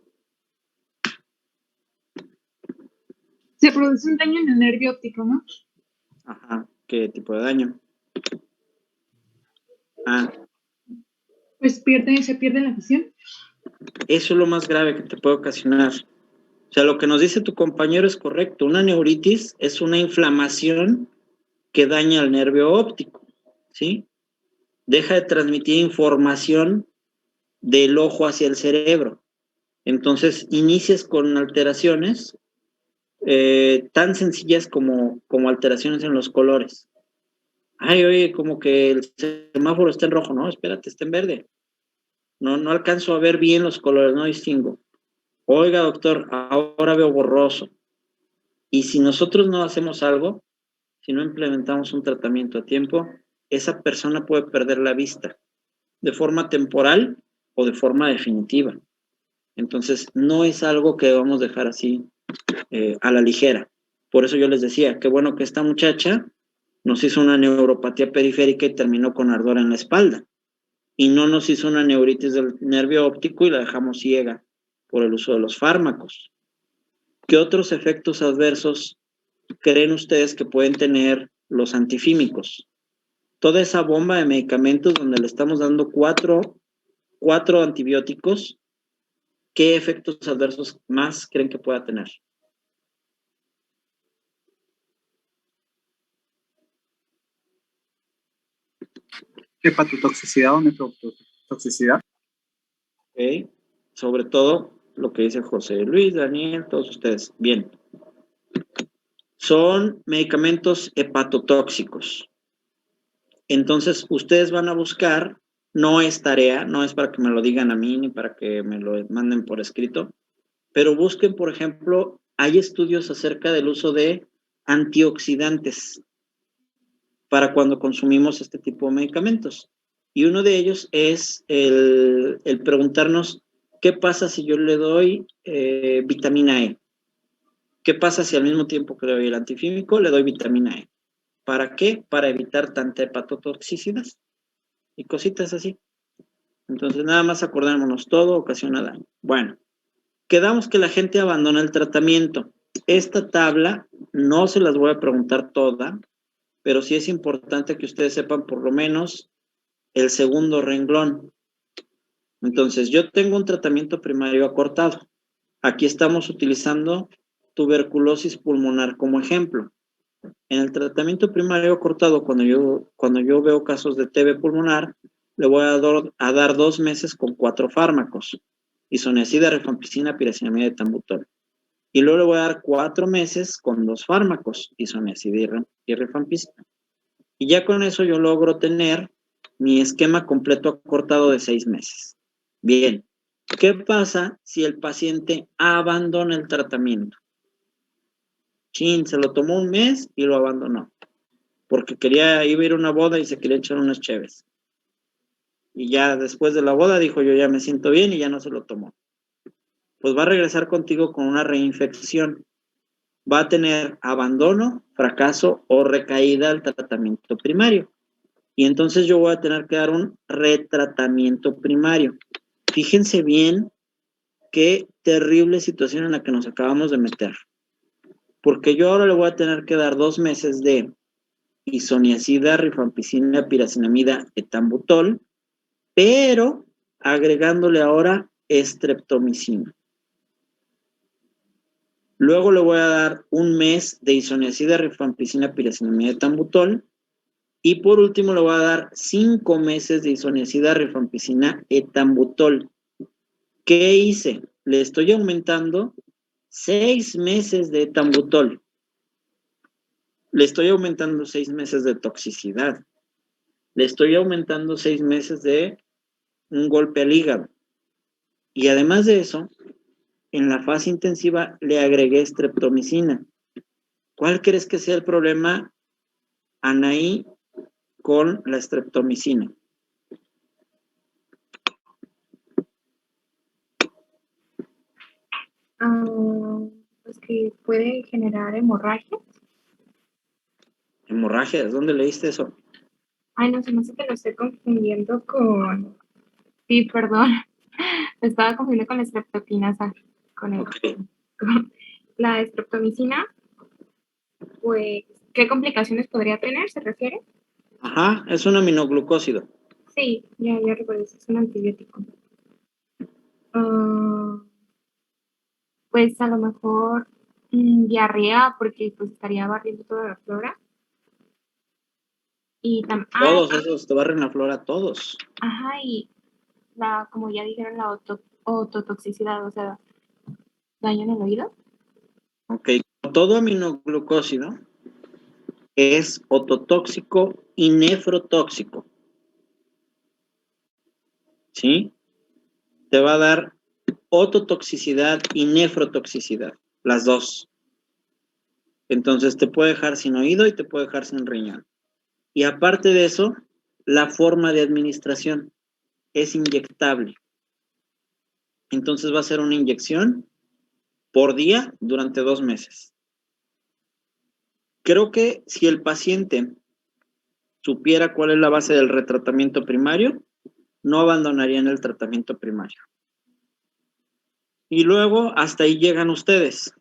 Se produce un daño en el nervio óptico, ¿no? Ajá. ¿Qué tipo de daño? Ah. Pues se pierde la visión. Eso es lo más grave que te puede ocasionar. O sea, lo que nos dice tu compañero es correcto. Una neuritis es una inflamación que daña el nervio óptico, ¿sí? Deja de transmitir información del ojo hacia el cerebro. Entonces, inicias con alteraciones tan sencillas como alteraciones en los colores. Ay, oye, como que el semáforo está en rojo. No, espérate, está en verde. No alcanzo a ver bien los colores, no distingo. Oiga, doctor, ahora veo borroso. Y si nosotros no hacemos algo, si no implementamos un tratamiento a tiempo, esa persona puede perder la vista de forma temporal o de forma definitiva. Entonces, no es algo que debamos dejar así a la ligera. Por eso yo les decía, qué bueno que esta muchacha nos hizo una neuropatía periférica y terminó con ardor en la espalda. Y no nos hizo una neuritis del nervio óptico y la dejamos ciega por el uso de los fármacos. ¿Qué otros efectos adversos creen ustedes que pueden tener los antifímicos? Toda esa bomba de medicamentos donde le estamos dando cuatro antibióticos, ¿qué efectos adversos más creen que pueda tener? Hepatotoxicidad o nefrotoxicidad. Okay. Sobre todo lo que dice José Luis, Daniel, todos ustedes. Bien. Son medicamentos hepatotóxicos. Entonces, ustedes van a buscar, no es tarea, no es para que me lo digan a mí ni para que me lo manden por escrito, pero busquen, por ejemplo, hay estudios acerca del uso de antioxidantes para cuando consumimos este tipo de medicamentos. Y uno de ellos es el preguntarnos, ¿qué pasa si yo le doy vitamina E? ¿Qué pasa si al mismo tiempo que le doy el antifímico le doy vitamina E? ¿Para qué? Para evitar tanta hepatotoxicidad y cositas así. Entonces, nada más acordémonos, todo ocasiona daño. Bueno, quedamos que la gente abandona el tratamiento. Esta tabla no se las voy a preguntar toda, pero sí es importante que ustedes sepan por lo menos el segundo renglón. Entonces, yo tengo un tratamiento primario acortado. Aquí estamos utilizando tuberculosis pulmonar como ejemplo. En el tratamiento primario acortado, cuando yo veo casos de TB pulmonar, le voy a dar 2 meses con 4 fármacos: isoniazida, rifampicina, pirazinamida y etambutol. Y luego le voy a dar 4 meses con 2 fármacos, isoniazida y rifampicina. Y ya con eso yo logro tener mi esquema completo acortado de 6 meses. Bien, ¿qué pasa si el paciente abandona el tratamiento? Chin, se lo tomó un mes y lo abandonó. Porque iba a ir a una boda y se quería echar unas cheves. Y ya después de la boda dijo, yo ya me siento bien y ya no se lo tomó. Pues va a regresar contigo con una reinfección. Va a tener abandono, fracaso o recaída al tratamiento primario. Y entonces yo voy a tener que dar un retratamiento primario. Fíjense bien qué terrible situación en la que nos acabamos de meter. Porque yo ahora le voy a tener que dar 2 meses de isoniazida, rifampicina, piracinamida, etambutol, pero agregándole ahora streptomicina. Luego le voy a dar 1 mes de isoniazida, rifampicina, piracinamida, etambutol. Y por último le voy a dar 5 meses de isoniazida, rifampicina, etambutol. ¿Qué hice? Le estoy aumentando 6 meses de etambutol. Le estoy aumentando 6 meses de toxicidad. Le estoy aumentando 6 meses de un golpe al hígado. Y además de eso, en la fase intensiva le agregué streptomicina. ¿Cuál crees que sea el problema, Anaí, con la streptomicina? Pues que puede generar hemorragia. ¿Hemorragias? ¿Dónde leíste eso? Ay, no, se me hace que lo estoy confundiendo con... Sí, perdón. Me estaba confundiendo con la streptokinasa. Con la streptomicina, pues, ¿qué complicaciones podría tener? ¿Se refiere? Ajá, es un aminoglucósido. Sí, ya recuerdo, es un antibiótico. Pues a lo mejor diarrea, porque pues estaría barriendo toda la flora. Y Todos esos te barren la flora, todos. Ajá, y como ya dijeron, la ototoxicidad, o sea, daño en el oído. Ok, todo aminoglucósido es ototóxico y nefrotóxico. ¿Sí? Te va a dar ototoxicidad y nefrotoxicidad, las dos. Entonces te puede dejar sin oído y te puede dejar sin riñón. Y aparte de eso, la forma de administración es inyectable. Entonces va a ser una inyección por día durante 2 meses. Creo que si el paciente supiera cuál es la base del retratamiento primario, no abandonarían el tratamiento primario. Y luego hasta ahí llegan ustedes.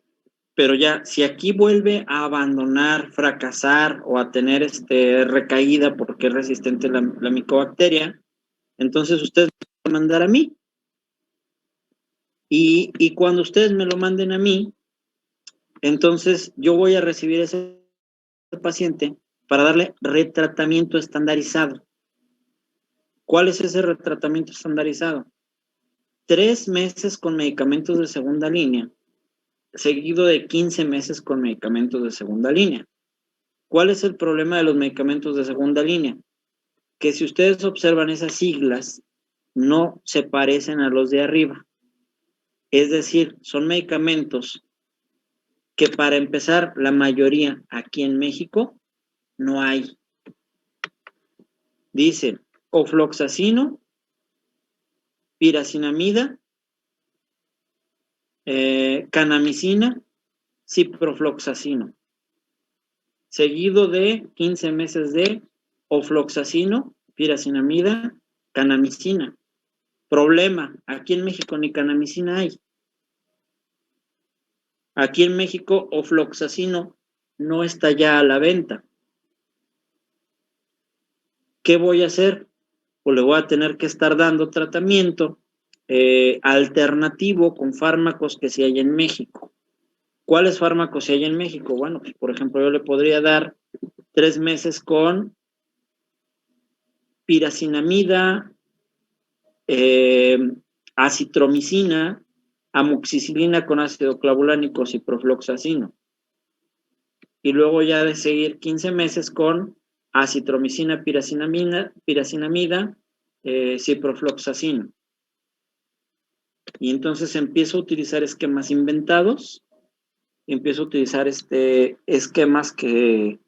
Pero ya, si aquí vuelve a abandonar, fracasar o a tener recaída porque es resistente la micobacteria, entonces ustedes me van a mandar a mí. Y cuando ustedes me lo manden a mí, entonces yo voy a recibir ese paciente para darle retratamiento estandarizado. ¿Cuál es ese retratamiento estandarizado? 3 meses con medicamentos de segunda línea, seguido de 15 meses con medicamentos de segunda línea. ¿Cuál es el problema de los medicamentos de segunda línea? Que si ustedes observan esas siglas, no se parecen a los de arriba. Es decir, son medicamentos que para empezar, la mayoría aquí en México no hay. Dice ofloxacino, piracinamida, canamicina, ciprofloxacino, seguido de 15 meses de ofloxacino, piracinamida, canamicina. Problema, aquí en México ni canamicina hay. Aquí en México ofloxacino no está ya a la venta. ¿Qué voy a hacer? Pues le voy a tener que estar dando tratamiento alternativo con fármacos que sí hay en México. ¿Cuáles fármacos sí hay en México? Bueno, pues por ejemplo, yo le podría dar 3 meses con piracinamida, acitromicina, amoxicilina con ácido clavulánico, ciprofloxacino. Y luego ya de seguir 15 meses con acitromicina, piracinamida, ciprofloxacino. Y entonces empiezo a utilizar esquemas inventados y empiezo a utilizar esquemas que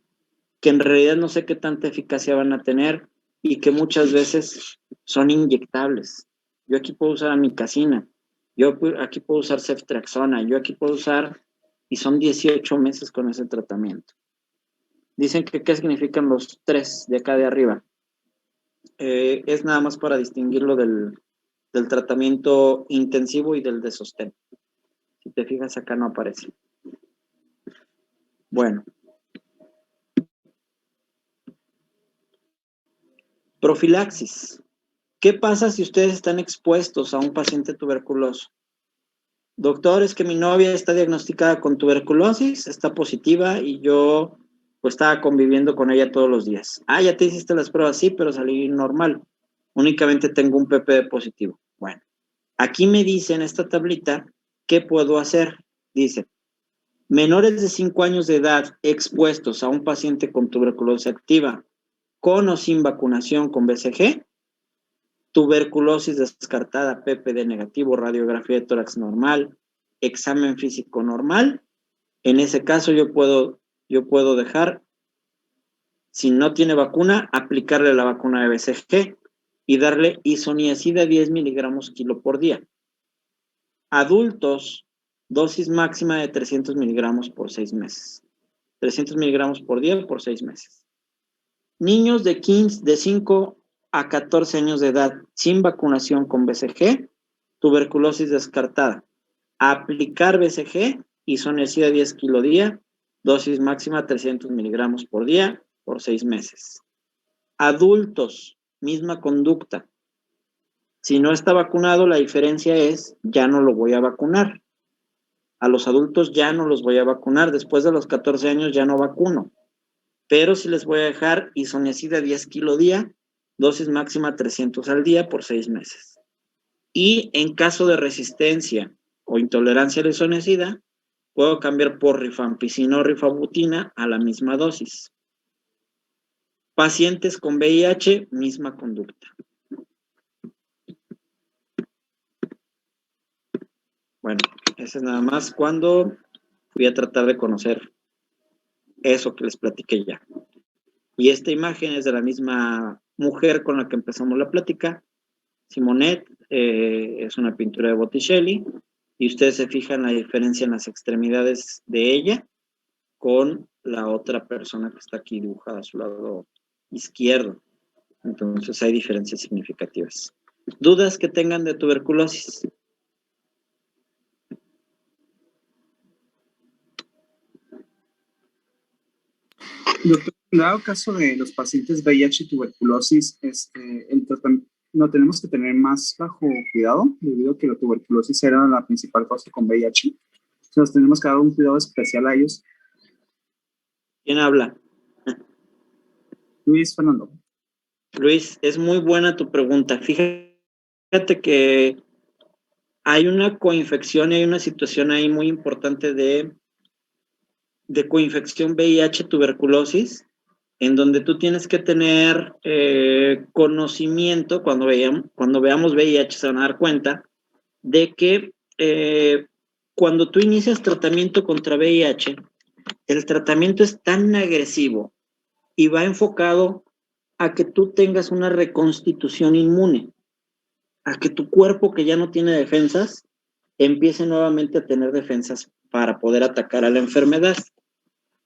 en realidad no sé qué tanta eficacia van a tener y que muchas veces son inyectables. Yo aquí puedo usar amicacina, yo aquí puedo usar ceftriaxona, yo aquí puedo usar, y son 18 meses con ese tratamiento. Dicen que qué significan los 3 de acá de arriba. Es nada más para distinguirlo del tratamiento intensivo y del de sostén. Si te fijas, acá no aparece. Bueno. Profilaxis. ¿Qué pasa si ustedes están expuestos a un paciente tuberculoso? Doctor, es que mi novia está diagnosticada con tuberculosis, está positiva y yo pues estaba conviviendo con ella todos los días. Ah, ya te hiciste las pruebas, sí, pero salí normal. Únicamente tengo un PPD positivo. Bueno, aquí me dice en esta tablita, ¿qué puedo hacer? Dice, menores de 5 años de edad expuestos a un paciente con tuberculosis activa, con o sin vacunación con BCG, tuberculosis descartada, PPD negativo, radiografía de tórax normal, examen físico normal. En ese caso yo puedo dejar, si no tiene vacuna, aplicarle la vacuna de BCG y darle isoniazida 10 miligramos kilo por día. Adultos, dosis máxima de 300 miligramos por 6 meses. 300 miligramos por día por 6 meses. Niños de 5 a 14 años de edad sin vacunación con BCG, tuberculosis descartada. Aplicar BCG, isoniazida 10 kilo día, dosis máxima 300 miligramos por día por 6 meses. Adultos, misma conducta. Si no está vacunado, la diferencia es, ya no lo voy a vacunar. A los adultos ya no los voy a vacunar. Después de los 14 años ya no vacuno. Pero sí les voy a dejar isoniazida 10 kilo día, dosis máxima 300 al día por 6 meses. Y en caso de resistencia o intolerancia a la isoniazida, puedo cambiar por rifampicina o rifabutina a la misma dosis. Pacientes con VIH, misma conducta. Bueno, eso es nada más cuando voy a tratar de conocer eso que les platiqué ya. Y esta imagen es de la misma mujer con la que empezamos la plática, Simonette, es una pintura de Botticelli, y ustedes se fijan la diferencia en las extremidades de ella con la otra persona que está aquí dibujada a su lado izquierdo. Entonces hay diferencias significativas. ¿Dudas que tengan de tuberculosis? Doctor, en dado caso de los pacientes VIH y tuberculosis, el tratamiento no tenemos que tener más bajo cuidado, debido a que la tuberculosis era la principal causa con VIH. Entonces tenemos que dar un cuidado especial a ellos. ¿Quién habla? Luis Fernando. Luis, es muy buena tu pregunta. Fíjate que hay una coinfección y hay una situación ahí muy importante de coinfección VIH-tuberculosis, en donde tú tienes que tener conocimiento, cuando veamos VIH se van a dar cuenta, de que cuando tú inicias tratamiento contra VIH, el tratamiento es tan agresivo y va enfocado a que tú tengas una reconstitución inmune, a que tu cuerpo que ya no tiene defensas, empiece nuevamente a tener defensas para poder atacar a la enfermedad.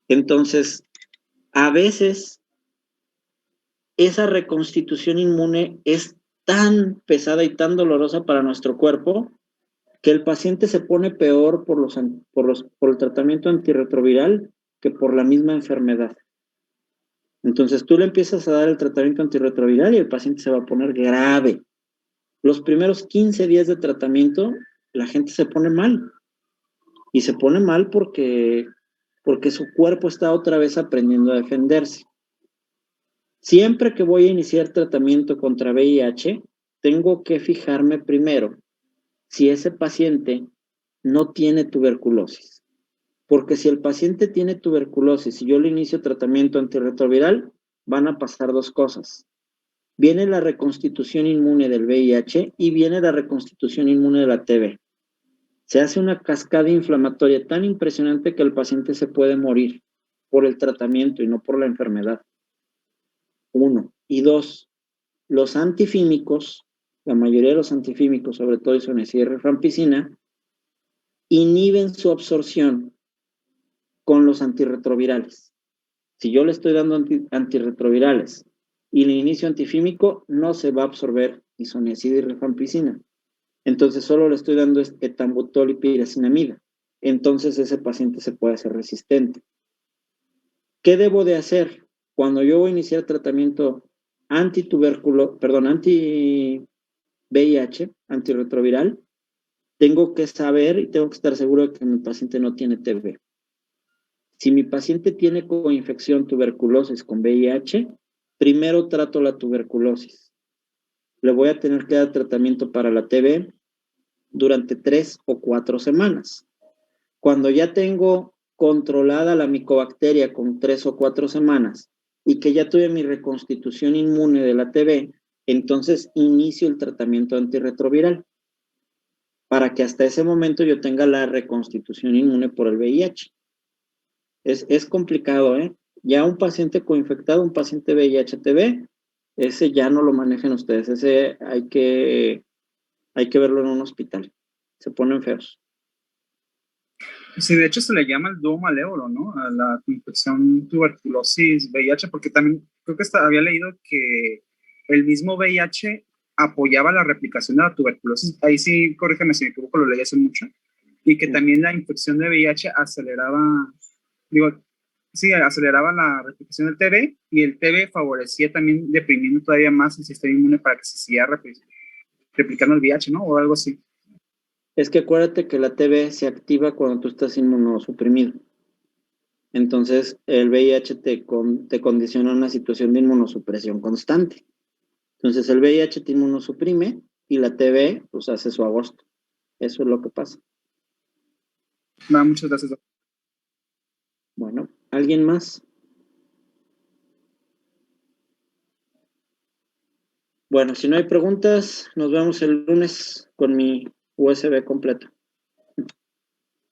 Entonces, a veces, esa reconstitución inmune es tan pesada y tan dolorosa para nuestro cuerpo que el paciente se pone peor por el tratamiento antirretroviral que por la misma enfermedad. Entonces, tú le empiezas a dar el tratamiento antirretroviral y el paciente se va a poner grave. Los primeros 15 días de tratamiento, la gente se pone mal. Y se pone mal porque su cuerpo está otra vez aprendiendo a defenderse. Siempre que voy a iniciar tratamiento contra VIH, tengo que fijarme primero si ese paciente no tiene tuberculosis. Porque si el paciente tiene tuberculosis y yo le inicio tratamiento antirretroviral, van a pasar 2 cosas. Viene la reconstitución inmune del VIH y viene la reconstitución inmune de la TB. Se hace una cascada inflamatoria tan impresionante que el paciente se puede morir por el tratamiento y no por la enfermedad. 1. Y 2, los antifímicos, la mayoría de los antifímicos, sobre todo isoniazida y rifampicina, inhiben su absorción con los antirretrovirales. Si yo le estoy dando antirretrovirales y le inicio antifímico, no se va a absorber isoniazida y rifampicina. Entonces solo le estoy dando etambutol y piracinamida. Entonces ese paciente se puede hacer resistente. ¿Qué debo de hacer cuando yo voy a iniciar tratamiento anti-VIH, antirretroviral? Tengo que saber y tengo que estar seguro de que mi paciente no tiene TB. Si mi paciente tiene coinfección, tuberculosis con VIH, primero trato la tuberculosis. Le voy a tener que dar tratamiento para la TB durante 3 o 4 semanas. Cuando ya tengo controlada la micobacteria con 3 o 4 semanas y que ya tuve mi reconstitución inmune de la TB, entonces inicio el tratamiento antirretroviral para que hasta ese momento yo tenga la reconstitución inmune por el VIH. Es complicado, ¿eh? Ya un paciente coinfectado, un paciente VIH-TB, ese ya no lo manejen ustedes, ese hay que verlo en un hospital. Se ponen feos. Sí, de hecho se le llama el dúo malévolo, ¿no? A la infección tuberculosis, VIH, porque también creo que había leído que el mismo VIH apoyaba la replicación de la tuberculosis. Ahí sí, corrígeme si me equivoco, lo leí hace mucho. Y que también la infección de VIH aceleraba la replicación del TB, y el TB favorecía también deprimiendo todavía más el sistema inmune para que se siga replicando el VIH, ¿no? O algo así. Es que acuérdate que la TB se activa cuando tú estás inmunosuprimido. Entonces, el VIH te condiciona a una situación de inmunosupresión constante. Entonces, el VIH te inmunosuprime y la TB, pues, hace su agosto. Eso es lo que pasa. Muchas gracias. Bueno, ¿alguien más? Bueno, si no hay preguntas, nos vemos el lunes con mi USB completo.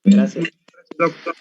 Gracias. Doctor.